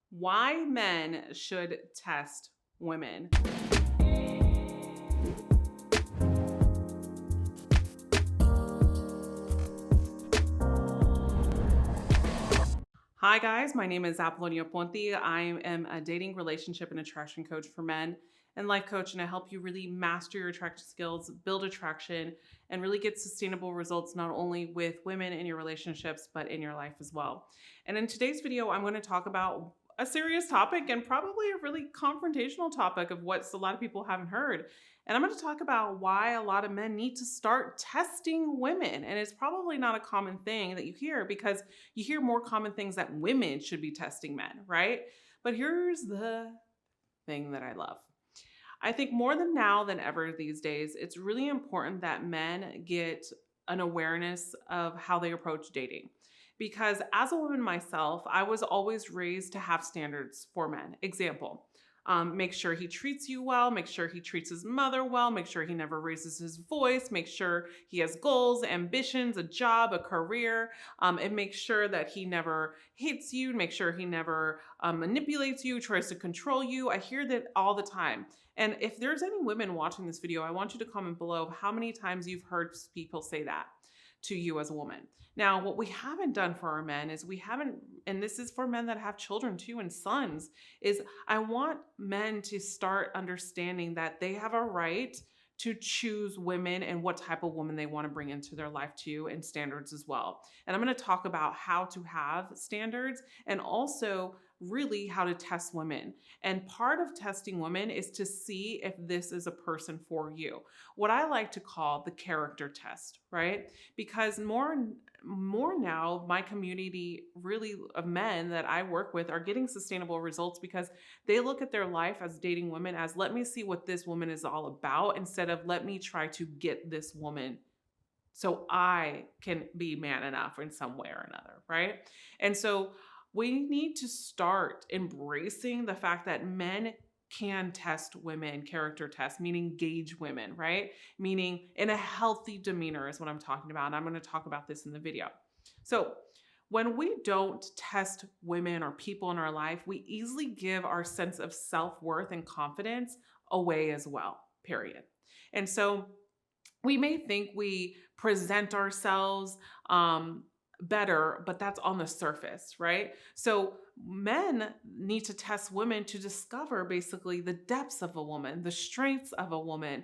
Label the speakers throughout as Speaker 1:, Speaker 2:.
Speaker 1: Why men should test women. Hi, guys. My name is Apollonia Ponti. I am a dating, relationship, and attraction coach for men and life coach, and I help you really master your attraction skills, build attraction, and really get sustainable results not only with women in your relationships, but in your life as well. And in today's video, I'm going to talk about a serious topic and probably a really confrontational topic of what a lot of people haven't heard. And I'm going to talk about why a lot of men need to start testing women. And it's probably not a common thing that you hear because you hear more common things that women should be testing men, right? But here's the thing that I love. I think more than now than ever these days, it's really important that men get an awareness of how they approach dating. Because as a woman myself, I was always raised to have standards for men. Example, make sure he treats you well, make sure he treats his mother well, make sure he never raises his voice, make sure he has goals, ambitions, a job, a career, and make sure that he never hits you, make sure he never manipulates you, tries to control you. I hear that all the time. And if there's any women watching this video, I want you to comment below of how many times you've heard people say that to you as a woman. Now, what we haven't done for our men is we haven't, and this is for men that have children too and sons, is I want men to start understanding that they have a right to choose women and what type of woman they want to bring into their life too, and standards as well. And I'm going to talk about how to have standards and also really how to test women. And part of testing women is to see if this is a person for you. What I like to call the character test, right? Because more now my community really of men that I work with are getting sustainable results because they look at their life as dating women as let me see what this woman is all about instead of let me try to get this woman so I can be man enough in some way or another, right? And so we need to start embracing the fact that men can test women, character test, meaning gauge women, right? Meaning in a healthy demeanor is what I'm talking about. And I'm going to talk about this in the video. So when we don't test women or people in our life, we easily give our sense of self-worth and confidence away as well, period. And so we may think we present ourselves better, but that's on the surface, right? So men need to test women to discover basically the depths of a woman, the strengths of a woman,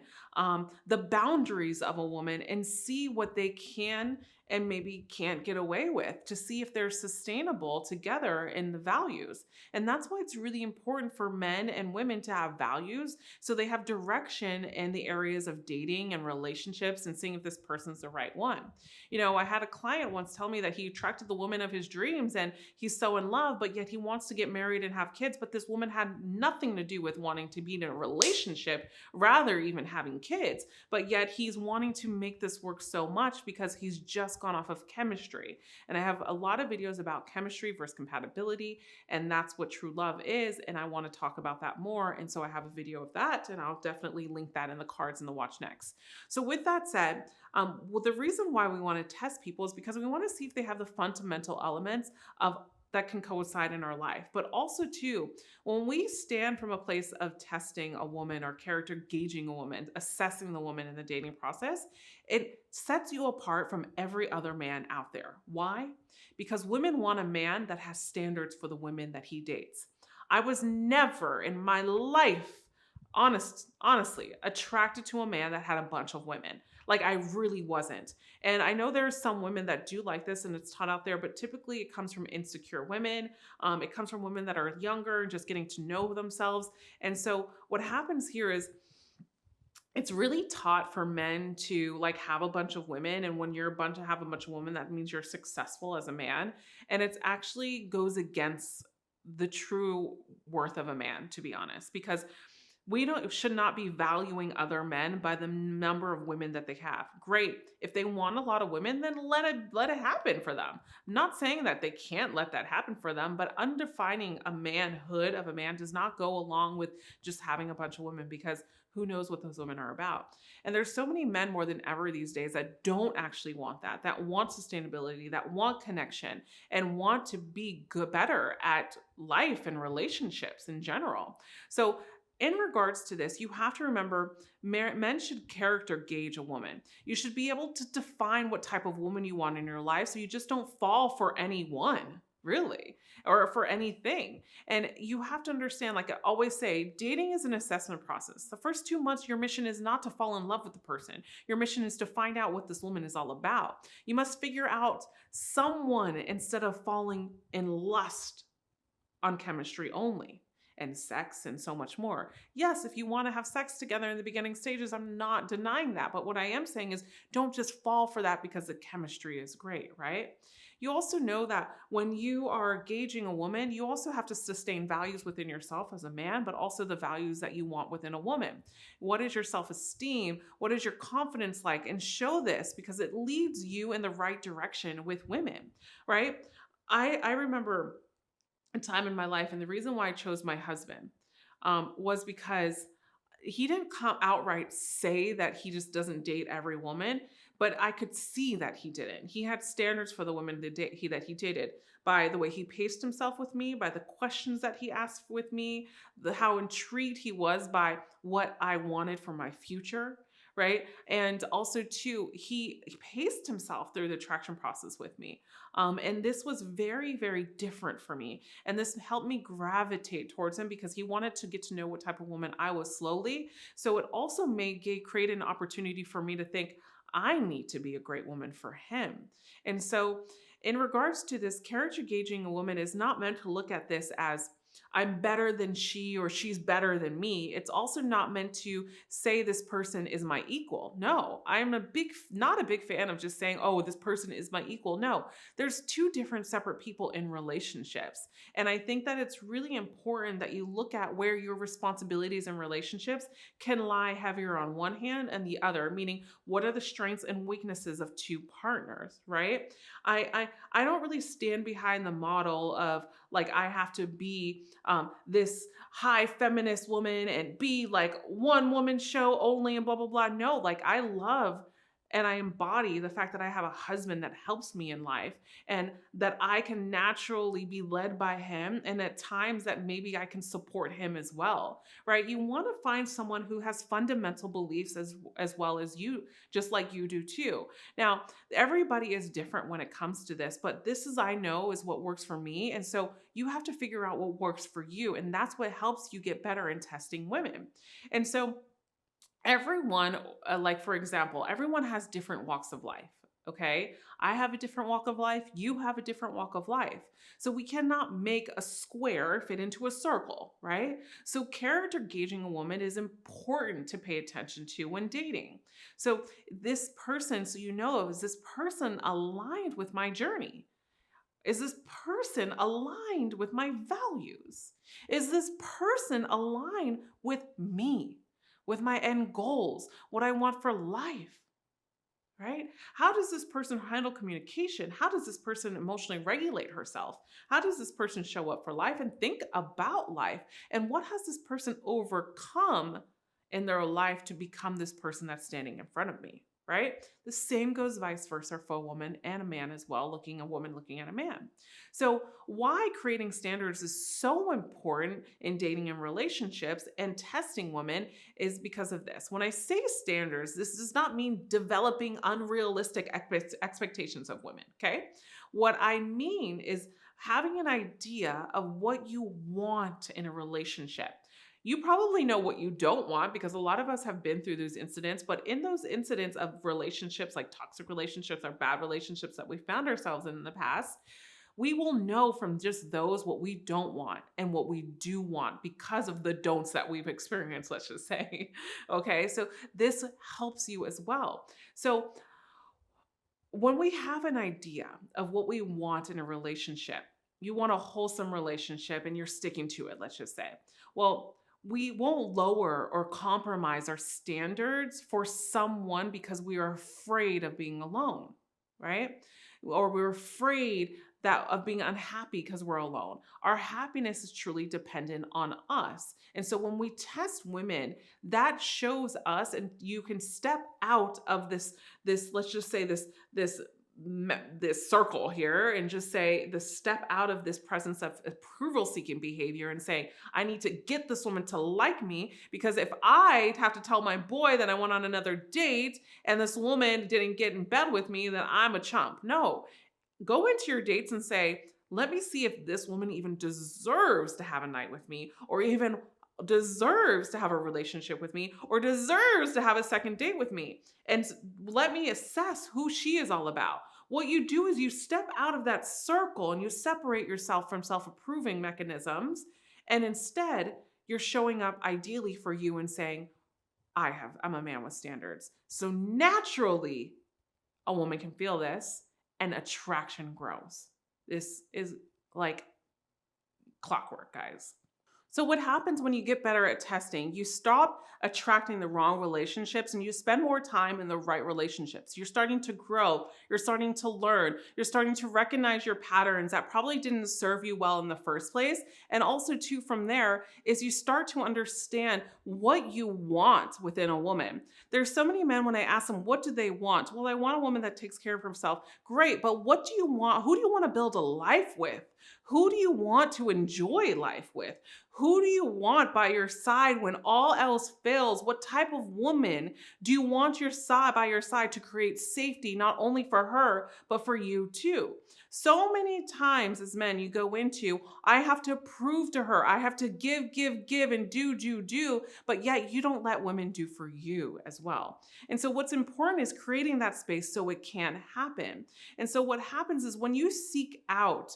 Speaker 1: the boundaries of a woman, and see what they can and maybe can't get away with to see if they're sustainable together in the values. And that's why it's really important for men and women to have values so they have direction in the areas of dating and relationships and seeing if this person's the right one. You know, I had a client once tell me that he attracted the woman of his dreams and he's so in love, but yet he wants to get married and have kids. But this woman had nothing to do with wanting to be in a relationship, rather, even having kids. But yet he's wanting to make this work so much because he's just gone off of chemistry. And I have a lot of videos about chemistry versus compatibility, and that's what true love is. And I want to talk about that more. And so I have a video of that, and I'll definitely link that in the cards in the watch next. So with that said, well, the reason why we want to test people is because we want to see if they have the fundamental elements of that can coincide in our life. But also too, when we stand from a place of testing a woman or character gauging a woman, assessing the woman in the dating process, it sets you apart from every other man out there. Why? Because women want a man that has standards for the women that he dates. I was never in my life honestly attracted to a man that had a bunch of women. Like I really wasn't. And I know there's some women that do like this and it's taught out there, but typically it comes from insecure women. It comes from women that are younger and just getting to know themselves. And so what happens here is it's really taught for men to like have a bunch of women. And when have a bunch of women, that means you're successful as a man. And it's actually goes against the true worth of a man, to be honest, because We don't should not be valuing other men by the number of women that they have. Great. If they want a lot of women, then let it happen for them. I'm not saying that they can't let that happen for them, but undefining a manhood of a man does not go along with just having a bunch of women, because who knows what those women are about. And there's so many men more than ever these days that don't actually want that want sustainability, that want connection, and want to be good, better at life and relationships in general. So in regards to this, you have to remember men should character gauge a woman. You should be able to define what type of woman you want in your life, so you just don't fall for anyone, really, or for anything. And you have to understand, like I always say, dating is an assessment process. The first 2 months, your mission is not to fall in love with the person. Your mission is to find out what this woman is all about. You must figure out someone instead of falling in lust on chemistry only and sex and so much more. Yes, if you want to have sex together in the beginning stages, I'm not denying that. But what I am saying is don't just fall for that because the chemistry is great, right? You also know that when you are gauging a woman, you also have to sustain values within yourself as a man, but also the values that you want within a woman. What is your self-esteem? What is your confidence like? And show this, because it leads you in the right direction with women, right? I remember a time in my life, and the reason why I chose my husband was because he didn't come outright say that he just doesn't date every woman, but I could see that he didn't. He had standards for the women that he dated, by the way he paced himself with me, by the questions that he asked with me, how intrigued he was by what I wanted for my future, right? And also too, he paced himself through the attraction process with me. And this was very, very different for me. And this helped me gravitate towards him because he wanted to get to know what type of woman I was slowly. So it also created an opportunity for me to think, I need to be a great woman for him. And so in regards to this, character gauging a woman is not meant to look at this as I'm better than she or she's better than me. It's also not meant to say this person is my equal. No, I'm not a big fan of just saying, oh, this person is my equal. No, there's two different separate people in relationships. And I think that it's really important that you look at where your responsibilities in relationships can lie heavier on one hand and the other, meaning what are the strengths and weaknesses of two partners, right? I don't really stand behind the model of like I have to be this high feminist woman and be like one woman show only and blah, blah, blah. No, like I love and I embody the fact that I have a husband that helps me in life and that I can naturally be led by him. And at times that maybe I can support him as well, right? You want to find someone who has fundamental beliefs as well as you, just like you do too. Now, everybody is different when it comes to this, but this is, I know, is what works for me. And so you have to figure out what works for you. And that's what helps you get better in testing women. And so everyone, like for example, everyone has different walks of life. Okay. I have a different walk of life. You have a different walk of life. So we cannot make a square fit into a circle, right? So character gauging a woman is important to pay attention to when dating. So this person, so you know, is this person aligned with my journey? Is this person aligned with my values? Is this person aligned with me, with my end goals, what I want for life? Right? How does this person handle communication? How does this person emotionally regulate herself? How does this person show up for life and think about life? And what has this person overcome in their life to become this person that's standing in front of me? Right? The same goes vice versa for a woman and a man as well, a woman looking at a man. So why creating standards is so important in dating and relationships and testing women is because of this. When I say standards, this does not mean developing unrealistic expectations of women, okay? What I mean is having an idea of what you want in a relationship. You probably know what you don't want because a lot of us have been through those incidents, but in those incidents of relationships, like toxic relationships or bad relationships that we found ourselves in the past, we will know from just those what we don't want and what we do want because of the don'ts that we've experienced, let's just say. Okay, so this helps you as well. So when we have an idea of what we want in a relationship, you want a wholesome relationship and you're sticking to it, let's just say. Well, we won't lower or compromise our standards for someone because we are afraid of being alone, right? Or we're afraid that of being unhappy because we're alone. Our happiness is truly dependent on us. And so when we test women, that shows us, and you can step out of this let's just say this circle here, and just say the step out of this presence of approval seeking behavior and say, I need to get this woman to like me, because if I have to tell my boy that I went on another date and this woman didn't get in bed with me, then I'm a chump. No, go into your dates and say, let me see if this woman even deserves to have a night with me, or even deserves to have a relationship with me, or deserves to have a second date with me. And let me assess who she is all about. What you do is you step out of that circle and you separate yourself from self-approving mechanisms. And instead, you're showing up ideally for you and saying, I'm a man with standards. So naturally, a woman can feel this and attraction grows. This is like clockwork, guys. So what happens when you get better at testing? You stop attracting the wrong relationships and you spend more time in the right relationships. You're starting to grow. You're starting to learn. You're starting to recognize your patterns that probably didn't serve you well in the first place. And also too, from there is you start to understand what you want within a woman. There's so many men, when I ask them, what do they want? Well, I want a woman that takes care of herself. Great, but what do you want? Who do you want to build a life with? Who do you want to enjoy life with? Who do you want by your side when all else fails? What type of woman do you want by your side to create safety, not only for her, but for you too? So many times as men, you go into, I have to prove to her, I have to give, and do, but yet you don't let women do for you as well. And so what's important is creating that space so it can happen. And so what happens is when you seek out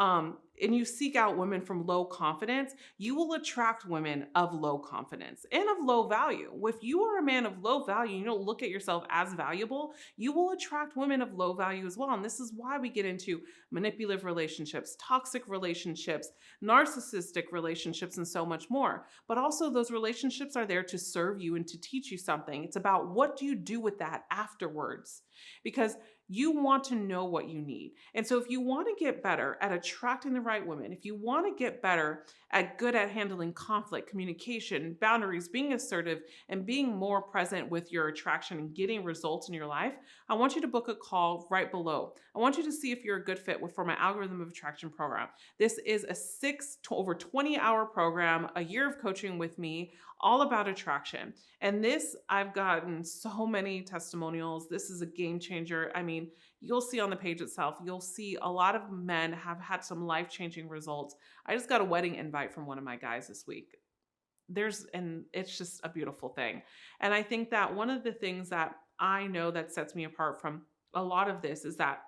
Speaker 1: and you seek out women from low confidence, you will attract women of low confidence and of low value. If you are a man of low value, you don't look at yourself as valuable, you will attract women of low value as well. And this is why we get into manipulative relationships, toxic relationships, narcissistic relationships, and so much more. But also those relationships are there to serve you and to teach you something. It's about what do you do with that afterwards? Because you want to know what you need. And so if you want to get better at attracting the right women, if you want to get better at handling conflict, communication, boundaries, being assertive, and being more present with your attraction and getting results in your life, I want you to book a call right below. I want you to see if you're a good fit for my Algorithm of Attraction program. This is a over 20-hour program, a year of coaching with me, all about attraction. And this, I've gotten so many testimonials. This is a game changer. I mean, you'll see on the page itself, you'll see a lot of men have had some life-changing results. I just got a wedding invite from one of my guys this week. And it's just a beautiful thing. And I think that one of the things that I know that sets me apart from a lot of this is that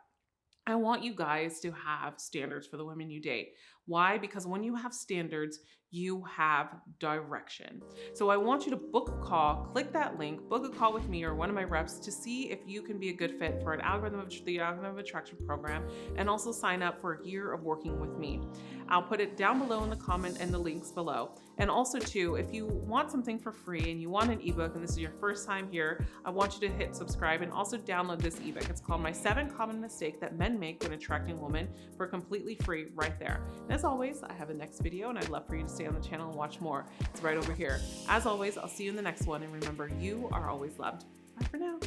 Speaker 1: I want you guys to have standards for the women you date. Why? Because when you have standards, you have direction. So I want you to book a call, click that link, book a call with me or one of my reps to see if you can be a good fit for the Algorithm of Attraction program, and also sign up for a year of working with me. I'll put it down below in the comment and the links below. And also too, if you want something for free and you want an ebook and this is your first time here, I want you to hit subscribe and also download this ebook. It's called My 7 Common Mistakes That Men Make When Attracting Women, for completely free right there. And as always, I have a next video and I'd love for you to stay on the channel and watch more. It's right over here. As always, I'll see you in the next one. And remember, you are always loved. Bye for now.